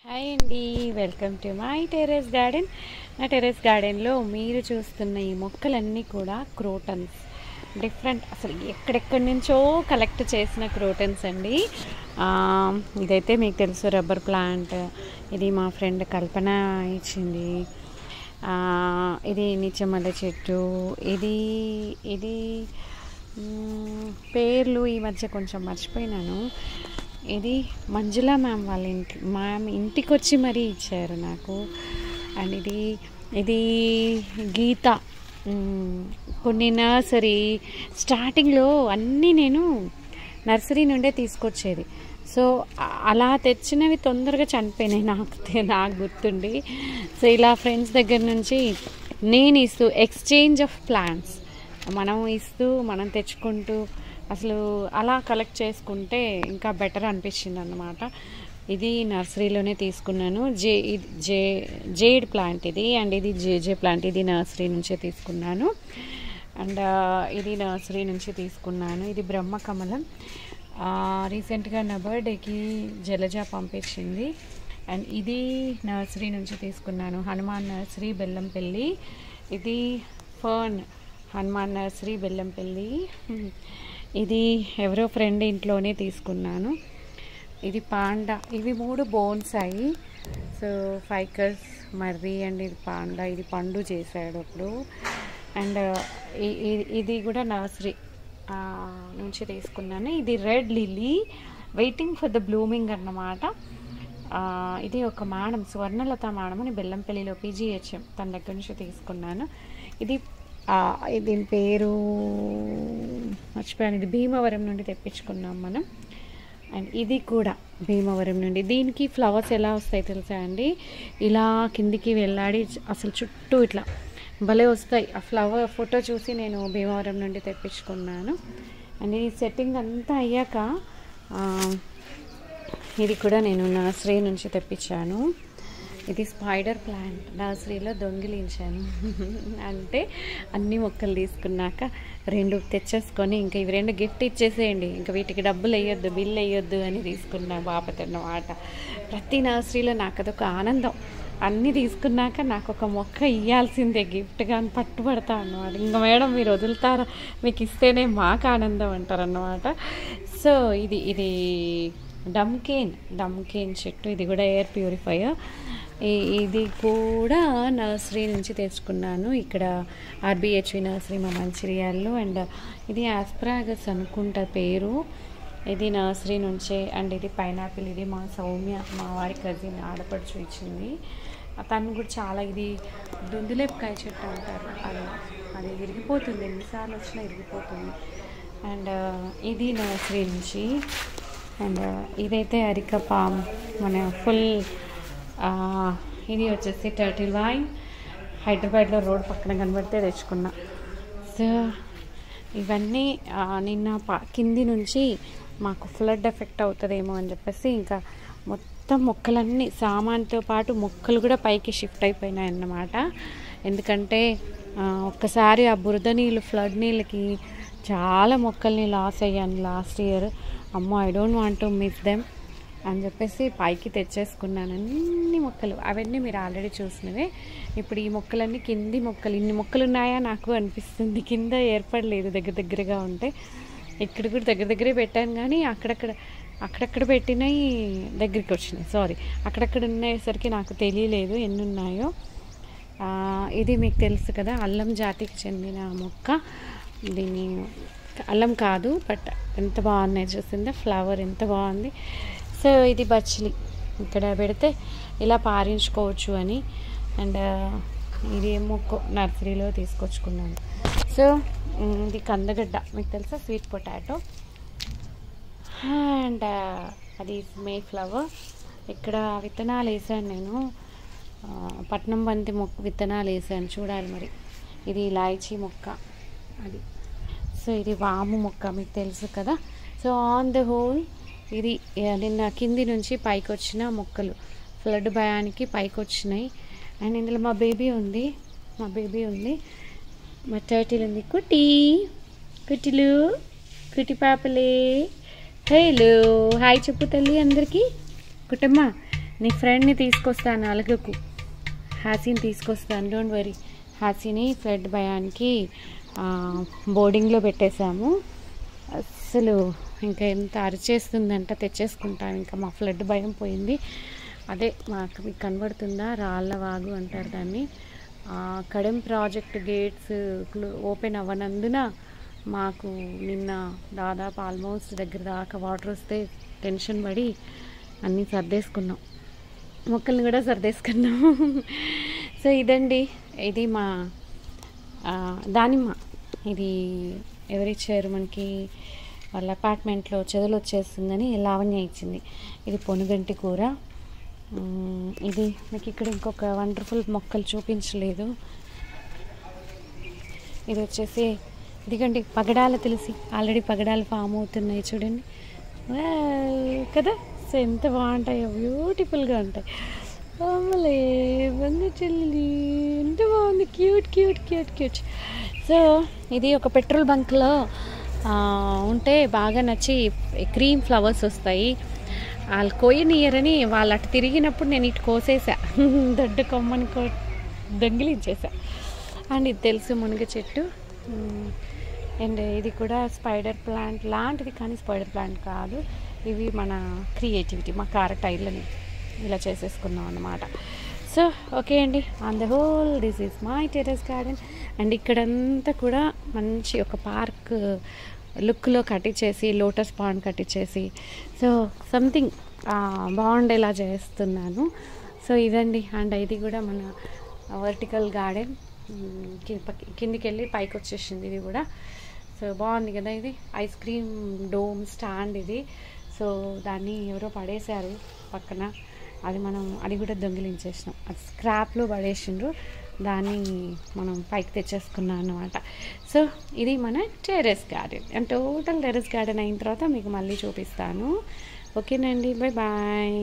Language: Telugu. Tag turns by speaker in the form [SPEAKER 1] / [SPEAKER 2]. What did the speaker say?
[SPEAKER 1] హాయ్ అండి, welcome to my terrace garden. నా టెర్రస్ గార్డెన్లో మీరు చూస్తున్న ఈ మొక్కలన్నీ కూడా క్రోటన్స్, డిఫరెంట్, అసలు ఎక్కడెక్కడి నుంచో కలెక్ట్ చేసిన క్రోటన్స్ అండి. ఇదైతే మీకు తెలుసు, రబ్బర్ ప్లాంట్. ఇది మా ఫ్రెండ్ కల్పన ఇచ్చింది. ఇది నిచ్చమల్లె చెట్టు. ఇది ఇది పేర్లు ఈ మధ్య కొంచెం మర్చిపోయినాను. ఇది మంజులా వాళ్ళ ఇంటికి వచ్చి మరీ ఇచ్చారు నాకు. అండ్ ఇది గీత. కొన్ని నర్సరీ స్టార్టింగ్లో అన్నీ నేను నర్సరీ నుండే తీసుకొచ్చేది. సో అలా తెచ్చినవి తొందరగా చనిపోయినాయి నాకు గుర్తుండి. సో ఇలా ఫ్రెండ్స్ దగ్గర నుంచి నేను ఇస్తూ, ఎక్స్చేంజ్ ఆఫ్ ప్లాంట్స్, మనం ఇస్తూ మనం తెచ్చుకుంటూ అసలు అలా కలెక్ట్ చేసుకుంటే ఇంకా బెటర్ అనిపించింది అన్నమాట. ఇది నర్సరీలోనే తీసుకున్నాను. జేడ్ ప్లాంట్ ఇది. అండ్ ఇది జేజే ప్లాంట్. ఇది నర్సరీ నుంచే తీసుకున్నాను. అండ్ ఇది నర్సరీ నుంచి తీసుకున్నాను. ఇది బ్రహ్మకమలం. రీసెంట్గా నా బర్త్డేకి జలజ పంపించింది. అండ్ ఇది నర్సరీ నుంచి తీసుకున్నాను. హనుమాన్ నర్సరీ, బెల్లంపల్లి. ఇది ఫర్న్, హనుమాన్ నర్సరీ, బెల్లంపల్లి. ఇది ఎవరో ఫ్రెండ్ ఇంట్లోనే తీసుకున్నాను. ఇది పాండా. ఇవి 3 bonsai. So Ficus, Marri and ఇది పాండా. ఇది పండు చేశాడు అప్పుడు. అండ్ ఇది కూడా నర్సరీ నుంచి తీసుకున్నాను. ఇది red lily, waiting for the blooming అన్నమాట. ఇది ఒక మేడం, స్వర్ణలత మేడం అని బెల్లంపల్లిలో PGHM, తన దగ్గర నుంచి తీసుకున్నాను. దీని పేరు మర్చిపోయాను. ఇది భీమవరం నుండి తెప్పించుకున్నాం మనం. అండ్ ఇది కూడా భీమవరం నుండి. దీనికి ఫ్లవర్స్ ఎలా వస్తాయి తెలుసా అండి? ఇలా కిందికి వెళ్ళాడి అసలు చుట్టూ ఇట్లా భలే వస్తాయి. ఆ ఫ్లవర్ ఫోటో చూసి నేను భీమవరం నుండి తెప్పించుకున్నాను. అండ్ ఈ సెట్టింగ్ అంతా అయ్యాక ఇది కూడా నేను నర్సరీ నుంచి తెప్పించాను. ఇది స్పైడర్ ప్లాంట్. నర్సరీలో దొంగిలించాను. అంటే అన్ని మొక్కలు తీసుకున్నాక 2 తెచ్చేసుకొని ఇంకా ఇవి 2 గిఫ్ట్ ఇచ్చేసేయండి, ఇంకా వీటికి డబ్బులు వేయొద్దు, బిల్ వేయొద్దు అని తీసుకున్నా బాపతన్నమాట. ప్రతి నర్సరీలో నాకు అదొక ఆనందం. అన్నీ తీసుకున్నాక నాకు ఒక మొక్క ఇవ్వాల్సిందే గిఫ్ట్గా అని పట్టుబడతా అన్నమాట. ఇంకా మేడం మీరు వదులుతారా, మీకు ఇస్తేనే మాకు ఆనందం అంటారన్నమాట. సో ఇది డమ్కేన్ చెట్టు. ఇది కూడా ఎయిర్ ప్యూరిఫైయర్. ఇది కూడా నర్సరీ నుంచి తెచ్చుకున్నాను. ఇక్కడ RBHV నర్సరీ మా మంచిర్యాలలో. అండ్ ఇది ఆస్ప్రాగస్ అనుకుంటా పేరు. ఇది నర్సరీ నుంచే. అండ్ ఇది పైనాపిల్. ఇది మా సౌమ్య, మా వారి కజిన్ ఆడపడుచు ఇచ్చింది. తను కూడా చాలా, ఇది దుందులేపకాయ చెట్టు అంటారు. అది విరిగిపోతుంది, ఎన్నిసార్లు వచ్చినా విరిగిపోతుంది. అండ్ ఇది నర్సరీ నుంచి. అండ్ ఇదైతే అరిక పామ్, మన ఫుల్. ఇది వచ్చేసి టర్టిల్ వైన్. హైదరాబాద్లో రోడ్ పక్కన కనబడితే తెచ్చుకున్నా. సో ఇవన్నీ నిన్న కింది నుంచి మాకు ఫ్లడ్ ఎఫెక్ట్ అవుతుందేమో అని చెప్పేసి ఇంకా మొత్తం మొక్కలన్నీ సామాన్తో పాటు మొక్కలు కూడా పైకి షిఫ్ట్ అయిపోయినాయి అన్నమాట. ఎందుకంటే ఒక్కసారి ఆ బురద నీళ్ళు, ఫ్లడ్ నీళ్ళకి చాలా మొక్కల్ని లాస్ అయ్యాను లాస్ట్ ఇయర్. అమ్మో, I don't want to miss them అని చెప్పేసి పైకి తెచ్చేసుకున్నాను అన్ని మొక్కలు. అవన్నీ మీరు ఆల్రెడీ చూసినవే. ఇప్పుడు ఈ మొక్కలన్నీ కింది మొక్కలు. ఇన్ని మొక్కలు ఉన్నాయా నాకు అనిపిస్తుంది. కింద ఏర్పడలేదు, దగ్గరగా ఉంటే. ఇక్కడ కూడా దగ్గరే పెట్టాను, కానీ అక్కడక్కడ పెట్టినవి దగ్గరికి వచ్చినాయి. సారీ, అక్కడక్కడ ఉండేసరికి నాకు తెలియలేదు ఎన్ని ఉన్నాయో. ఇది మీకు తెలుసు కదా, అల్లం జాతికి చెందిన మొక్క. దీన్ని అల్లం కాదు, బట్ ఎంత బాగున్నాయి చూసిందా, ఫ్లవర్ ఎంత బాగుంది. సో ఇది బచ్చిలి, ఇక్కడ పెడితే ఇలా పారించుకోవచ్చు అని. అండ్ ఇది మొక్క నర్సరీలో తీసుకొచ్చుకున్నాను. సో ఇది కందగడ్డ, మీకు తెలుసా, స్వీట్ పొటాటో. అండ్ అది మే ఫ్లవర్. ఇక్కడ విత్తనాలు వేసాను నేను, పట్నం బంతి మొక్క విత్తనాలు వేసాను, చూడాలి మరి. ఇది ఇలాయచీ మొక్క అది. సో ఇది వాము మొక్క, మీకు తెలుసు కదా. సో ఆన్ ద హోల్ ఇది నిన్న కింది నుంచి పైకి వచ్చిన మొక్కలు, ఫ్లడ్ భయానికి పైకి వచ్చినాయి. అండ్ ఇందులో మా బేబీ ఉంది, మా టర్టిల్ ఉంది. కుట్టి పాపలే. హలో, హాయ్ చెప్పు తల్లి అందరికీ. కుట్టమ్మా నీ ఫ్రెండ్ని తీసుకొస్తాను, అలగకు. హాసీని తీసుకొస్తాను, డోంట్ వరీ. హాసీని ఫ్లడ్ భయానికి బోర్డింగ్లో పెట్టేశాము. అస్సలు ఇంకా ఎంత అరిచేస్తుందంట, తెచ్చేసుకుంటాను. ఇంకా మా ఫ్లడ్ భయం పోయింది. అదే మాకు మీకు కనబడుతుందా, రాళ్ళ వాగు అంటారు దాన్ని. కడెం ప్రాజెక్ట్ గేట్స్ ఓపెన్ అవ్వనందున మాకు నిన్న దాదాపు ఆల్మోస్ట్ దగ్గర దాకా వాటర్ వస్తే టెన్షన్ పడి అన్నీ సర్దేసుకున్నాం, మొక్కల్ని కూడా సర్దేసుకున్నాము. సో ఇదండి, ఇది మా దానిమ్మ. ఇది ఎవరిచ్చారు మనకి, వాళ్ళ అపార్ట్మెంట్లో చెదలు వచ్చేస్తుందని లావణ్య ఇచ్చింది. ఇది పొనుగంటి కూర. ఇది మీకు ఇక్కడ ఇంకొక వండర్ఫుల్ మొక్కలు చూపించలేదు. ఇది వచ్చేసి ఇదిగండి పగడాల తులసి. ఆల్రెడీ పగడాలు ఫామ్ అవుతున్నాయి చూడండి కదా. సో ఎంత బాగుంటాయో, బ్యూటిఫుల్గా ఉంటాయి. అమ్మలే బంది చెల్లి, ఎంత బాగుంది, cute cute cute cute. So ఇది ఒక పెట్రోల్ బంక్లో ఉంటే బాగా నచ్చి క్రీమ్ ఫ్లవర్స్ వస్తాయి. వాళ్ళు కోయనీయరని వాళ్ళు అటు తిరిగినప్పుడు నేను ఇటు కోసేసా, దొడ్డ కొమ్మని దొంగిలించేసా. అండ్ ఇది తెలుసు మునగ చెట్టు. అండ్ ఇది కూడా స్పైడర్ ప్లాంట్ లాంటిది, కానీ స్పైడర్ ప్లాంట్ కాదు. ఇవి మన క్రియేటివిటీ, మా కార టైర్లని ఇలా చేసేసుకున్నాం అన్నమాట. సో ఓకే అండి, on the whole this is my terrace garden. And ఇక్కడంతా కూడా మంచి ఒక పార్క్ లుక్లో కట్టించేసి, లోటస్ పాండ్ కట్టించేసి, సో సంథింగ్ బాగుండేలా చేస్తున్నాను. సో ఇదండి. అండ్ ఇది కూడా మన వర్టికల్ గార్డెన్, కిందికి వెళ్ళి పైకి వచ్చేసింది ఇది కూడా. సో బాగుంది కదా. ఇది ఐస్ క్రీమ్ డోమ్ స్టాండ్ ఇది. సో దాన్ని ఎవరో పడేశారు పక్కన, అది కూడా దొంగిలించేసినాం. అది స్క్రాప్లో పడేసిండ్రు, దాన్ని మనం పైకి తెచ్చేసుకున్నాం అన్నమాట. సో ఇది మన terrace garden. And total terrace garden అయిన తర్వాత మీకు మళ్ళీ చూపిస్తాను. ఓకేనండి, బాయ్ బాయ్.